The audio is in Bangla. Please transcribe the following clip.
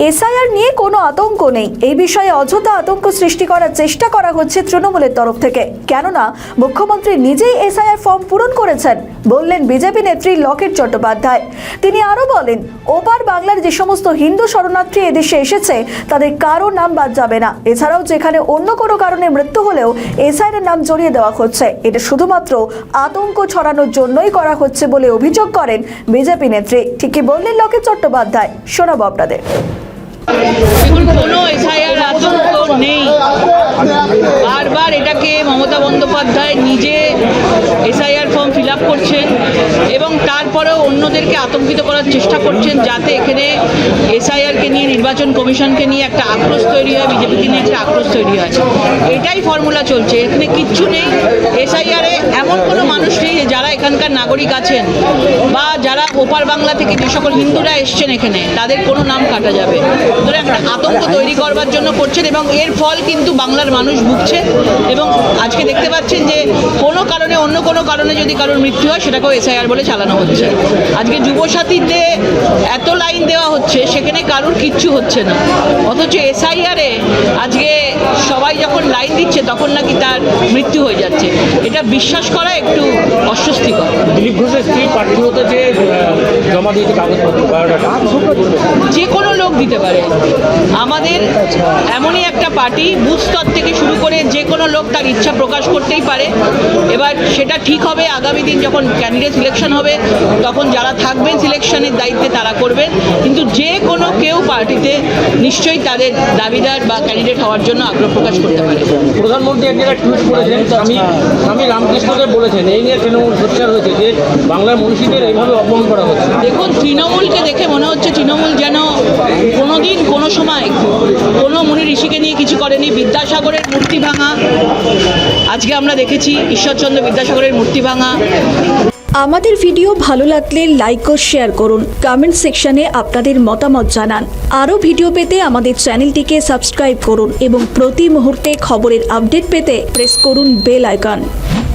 এসআইআর নিয়ে কোনো আতঙ্ক নেই, এই বিষয়ে অযথা আতঙ্ক সৃষ্টি করার চেষ্টা করা হচ্ছে তৃণমূলের তরফ থেকে। কেননা মুখ্যমন্ত্রী নিজেই এসআইআর ফর্ম পূরণ করেছেন, বললেন বিজেপি নেত্রী লকেট চট্টোপাধ্যায়। তিনি আরো বলেন, ওপার বাংলার যে সমস্ত হিন্দু শরণার্থী এদেশে এসেছে তাদের কারো নাম বাদ যাবে না। এছাড়াও যেখানে অন্য কোনো কারণে মৃত্যু হলেও এসআইআর এর নাম জড়িয়ে দেওয়া হচ্ছে। এটা শুধুমাত্র আতঙ্ক ছড়ানোর জন্যই করা হচ্ছে বলে অভিযোগ করেন বিজেপি নেত্রী। ঠিকই বললেন লকেট চট্টোপাধ্যায়, শোনাবো আপনাদের। দেখুন, কোনো এসআইআর আতঙ্ক নেই। বারবার এটাকে মমতা বন্দ্যোপাধ্যায় নিজে এসআইআর ফর্ম ফিল আপ করছেন এবং তারপরেও অন্যদেরকে আতঙ্কিত করার চেষ্টা করছেন, যাতে এখানে এসআইআরকে নিয়ে, নির্বাচন কমিশনকে নিয়ে একটা আক্রোশ তৈরি হয়, বিজেপিকে নিয়ে একটা আক্রোশ তৈরি হয়। এটাই ফর্মুলা চলছে, এখানে কিচ্ছু নেই। এসআইআরে এমন কোনো মানুষ নেই যারা এখানকার নাগরিক আছেন বা যারা ওপার বাংলা থেকে যে সকল হিন্দুরা এসছেন এখানে, তাদের কোনো নাম কাটা যাবে। একটা আতঙ্ক তৈরি করবার জন্য করছেন এবং এর ফল কিন্তু বাংলার মানুষ ভুগছে। এবং আজকে দেখতে পাচ্ছেন যে কোনো কারণে, অন্য কোনো কারণে যদি কারোর মৃত্যু হয় সেটাকেও এসআইআর বলে চালানো হচ্ছে। আজকে যুবসাথীতে এত লাইন দেওয়া হচ্ছে, সেখানে কারোর কিচ্ছু হচ্ছে না, অথচ এসআইআরে আজকে সবাই যখন লাইন দিচ্ছে তখন নাকি তার মৃত্যু হয়ে যাচ্ছে। এটা বিশ্বাস করা একটু অস্বস্তিকর। দিলীপ ঘোষের স্ত্রী প্রার্থী হতে যে জমা দিয়েছে কাগজপত্র, যে কোনো লোক দিতে পারে। আমাদের এমনই একটা পার্টি, বুথ স্তর থেকে শুরু করে যে কোনো লোক তার ইচ্ছা প্রকাশ করতেই পারে। এবার সেটা ঠিক হবে আগামী দিন যখন ক্যান্ডিডেট সিলেকশন হবে, তখন যারা থাকবেন সিলেকশনের দায়িত্বে তারা করবেন। কিন্তু যে কোনো কেউ পার্টিতে নিশ্চয়ই তাদের দাবিদার বা ক্যান্ডিডেট হওয়ার জন্য আগ্রহ প্রকাশ করতে পারে। প্রধানমন্ত্রী একটা টুইট করেছেন, স্বামী রামকৃষ্ণদেব বলেছেন এই নিয়ে তৃণমূল সোচ্চার হয়েছে যে বাংলার মনীষীদের এইভাবে অপমান করা হচ্ছে। দেখুন, তৃণমূলকে দেখে মনে হচ্ছে তৃণমূল যেন কোনোদিন কোনো সময় কোনো মুনি ঋষিকে নিয়ে কিছু করেনি। বিদ্যাসাগরের মূর্তি ভাঙা আজকে আমরা দেখেছি, ঈশ্বরচন্দ্র বিদ্যাসাগরের মূর্তি ভাঙা। আমাদের ভিডিও ভালো লাগলে লাইক ও শেয়ার করুন, কমেন্ট সেকশনে আপনাদের মতামত জানান। আরও ভিডিও পেতে আমাদের চ্যানেলটিকে সাবস্ক্রাইব করুন এবং প্রতি মুহূর্তে খবরের আপডেট পেতে প্রেস করুন বেল আইকন।